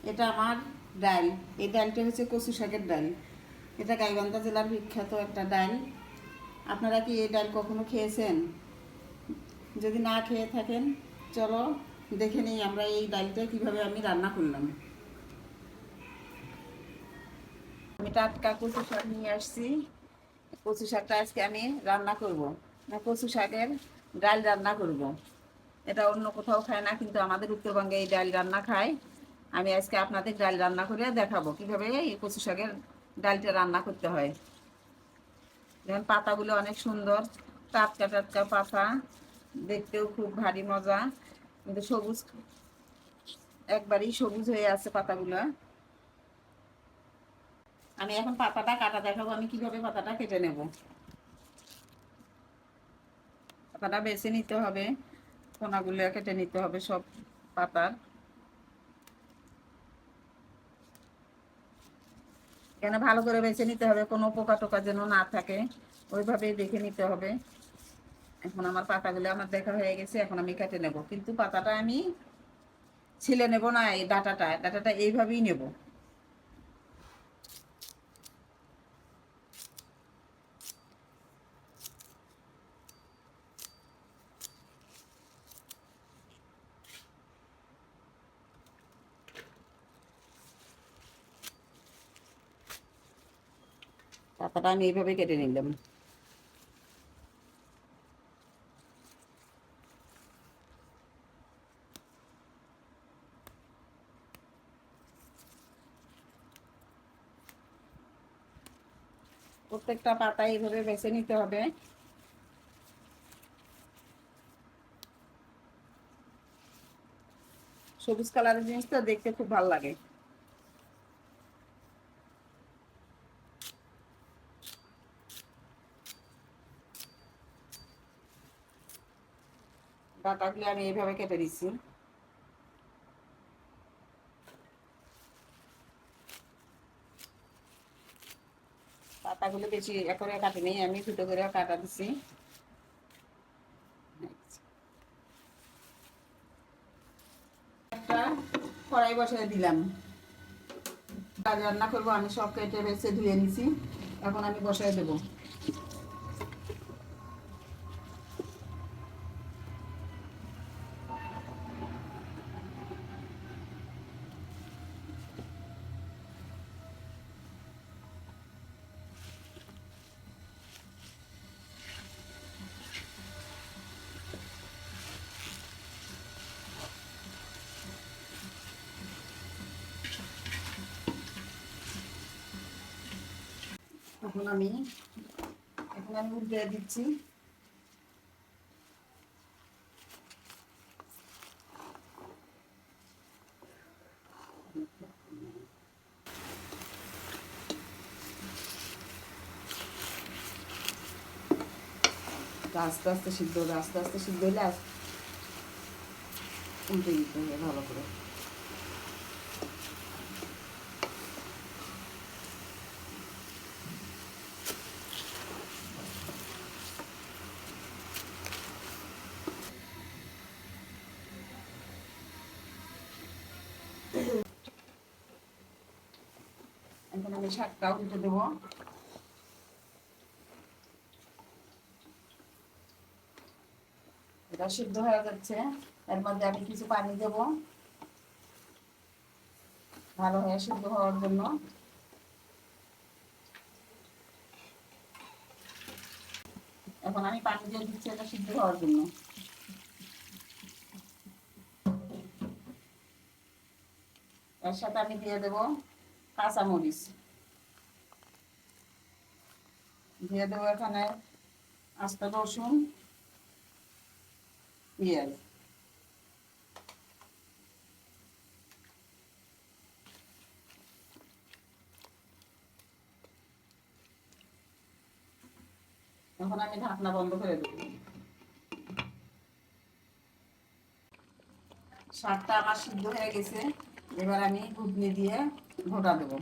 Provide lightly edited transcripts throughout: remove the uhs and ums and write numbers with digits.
এটা আমার ডাল। এই ডালটা হচ্ছে কচু শাকের ডাল। এটা গাইবান্ধা জেলার বিখ্যাত একটা ডাল। আপনারা কি এই ডাল কখনো খেয়েছেন? যদি না খেয়ে থাকেন, চলো দেখে নিই আমরা এই ডালটা কিভাবে আমি রান্না করলাম। আমি টাটকা কচু শাক নিয়ে আসছি। কচু শাকটা আজকে আমি রান্না করব, না কচু শাকের ডাল রান্না করব। এটা অন্য কোথাও খায় না, কিন্তু আমাদের উত্তরবঙ্গে এই ডাল রান্না খায়। আমি আজকে আপনাদের ডাল রান্না করে দেখাবো কিভাবে এই কচু শাকের ডালটা রান্না করতে হয়। যেমন পাতাগুলো অনেক সুন্দর, টাটকা টাটকা পাতা, দেখতেও খুব ভারী মজা, কিন্তু সবুজ, একবারই সবুজ হয়ে আছে পাতাগুলো। আমি এখন পাতাটা কাটা দেখাবো, আমি কিভাবে পাতাটা কেটে নেব। পাতাটা বেছে নিতে হবে, কোনাগুলো কেটে নিতে হবে সব পাতার। কেন ভালো করে বেছে নিতে হবে, কোনো পোকা টোকা যেন না থাকে, ওইভাবেই দেখে নিতে হবে। এখন আমার পাতাগুলো আমার দেখা হয়ে গেছে, এখন আমি কেটে নেব, কিন্তু পাতাটা আমি ছিলে নেব না, এই ডাটাটা এইভাবেই নেব। পাতাটা আমি এইভাবে কেটে নিলাম। প্রত্যেকটা পাতা এইভাবে বেছে নিতে হবে। সবুজ কালারের জিনিস তো দেখতে খুব ভালো লাগে। ডাটাগুলো আমি এইভাবে কেটে দিচ্ছি। পাতাগুলো বেশি একরে কাটি নেই, আমি দুটো করে কাটা দিচ্ছি। একটা কড়াই বসাই দিলাম, ডাল রান্না করবো। আমি সব কেটে বেছে ধুয়ে নিছি, এখন আমি বসাই দেবো। এখন আমি উল্টে দিচ্ছি। আস্তে আস্তে সিদ্ধ হবে, আস্তে আস্তে সিদ্ধ হলে উল্টে দিতে হবে ভালো করে। এখন আমি শাকটা উল্টে দেবো। এটা সিদ্ধ হয়ে যাচ্ছে, এর মধ্যে আমি কিছু পানি দেবো ভালো হয়ে সিদ্ধ হওয়ার জন্য। এখন আমি পানি দিয়ে দিচ্ছি এটা সিদ্ধ হওয়ার জন্য। এর সাথে আমি দিয়ে দেবো কাঁচামরিচ, দিয়ে দেবো এখানে আস্ত রসুন, পেঁয়াজ। এখন আমি ঢাকনা বন্ধ করে দেবো। শাকটা আমার সিদ্ধ হয়ে গেছে, এবার আমি ঘুগনি দিয়ে ঘোটা দেবো।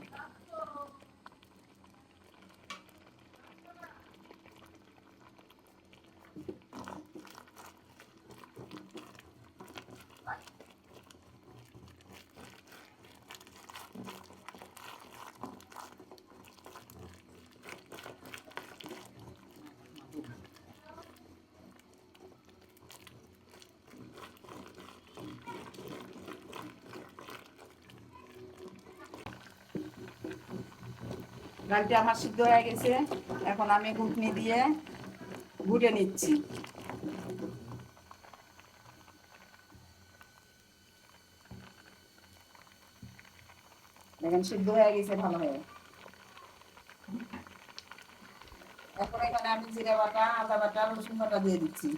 ডালটা আমার সিদ্ধ হয়ে গেছে, এখন আমি ঘুটনি দিয়ে ঘুটে নিচ্ছি। দেখেন সিদ্ধ হয়ে গেছে ভালো হয়ে। এখন এখানে আমি জিরা বাটা, আদা বাটা, রসুন বাটা দিয়ে দিচ্ছি।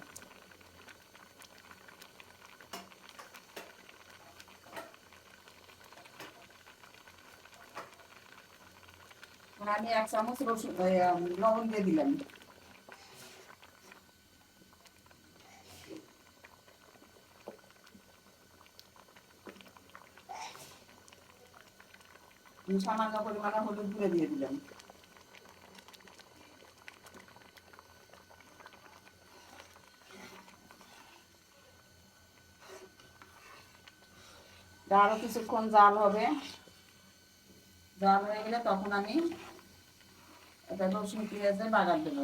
আমি 1 চামচ রসুন লবণ দিয়ে দিলাম। সামান্য পরিমাণে হলুদ গুঁড়ো দিয়ে দিলাম। আরো কিছুক্ষণ জাল হবে, জাল হয়ে গেলে তখন আমি এটা রসুন পেঁয়াজে বাগার দেবো।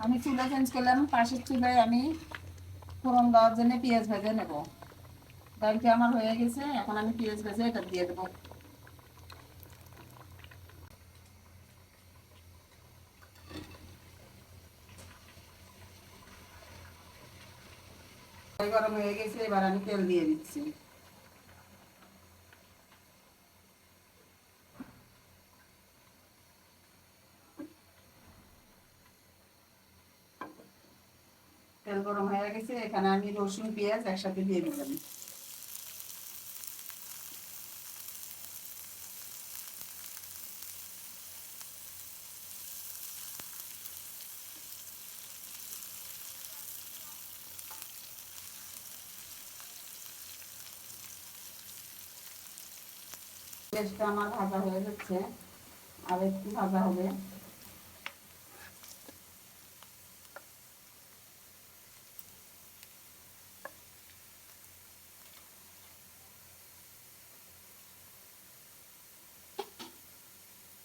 আমি চুলা চেঞ্জ করলাম, পাশের চুলায় আমি ফোড়ন দেওয়ার জন্য পেঁয়াজ ভেজে নেব। ডালটা আমার হয়ে গেছে, এখন আমি পেঁয়াজ ভেজে এটা দিয়ে দেবো। গরম হয়ে গেছে, এবার আমি তেল দিয়ে দিচ্ছি। তেল গরম হয়ে গেছে, এখানে আমি রসুন পেঁয়াজ একসাথে দিয়ে দিলাম। পেঁয়াজটা আমার ভাজা হয়ে যাচ্ছে, আর একটু ভাজা হবে।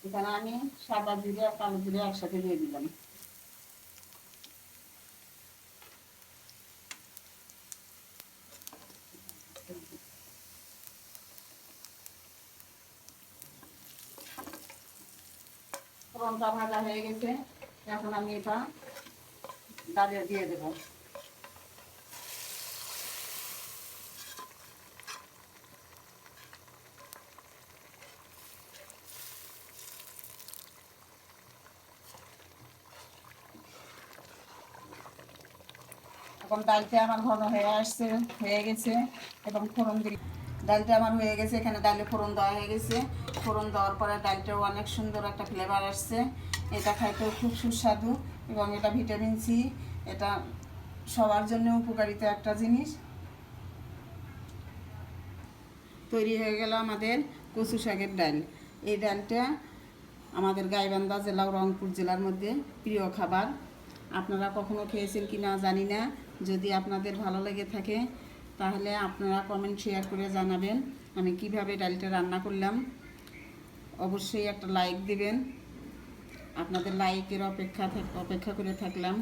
এখানে আমি সাদা জিরে আর কালো জিরে একসাথে দিয়ে দিলাম। ফোড়নটা ভাজা হয়ে গেছে, এখন আমি এটা ডালে দিয়ে দেবো। এখন ডালটা আমার ঘন হয়ে আসছে, হয়ে গেছে, এবং ফোড়ন দিয়ে ডালটা আমার হয়ে গেছে। এখানে ডালে ফোড়ন দেওয়া হয়ে গেছে। ফোড়ন দেওয়ার পরে ডালটাও অনেক সুন্দর একটা ফ্লেভার আসছে। এটা খাইতেও খুব সুস্বাদু, এবং এটা ভিটামিন সি, এটা সবার জন্য উপকারিতা একটা জিনিস। তৈরি হয়ে গেল আমাদের কচু শাকের ডাল। এই ডালটা আমাদের গাইবান্ধা জেলা ও রংপুর জেলার মধ্যে প্রিয় খাবার। আপনারা কখনো খেয়েছেন কি না জানি না। যদি আপনাদের ভালো লেগে থাকে তাহলে আপনারা কমেন্ট শেয়ার করে জানাবেন আমি কিভাবে ডালটা রান্না করলাম। অবশ্যই একটা লাইক দিবেন। আপনাদের লাইকের অপেক্ষা করে থাকলাম।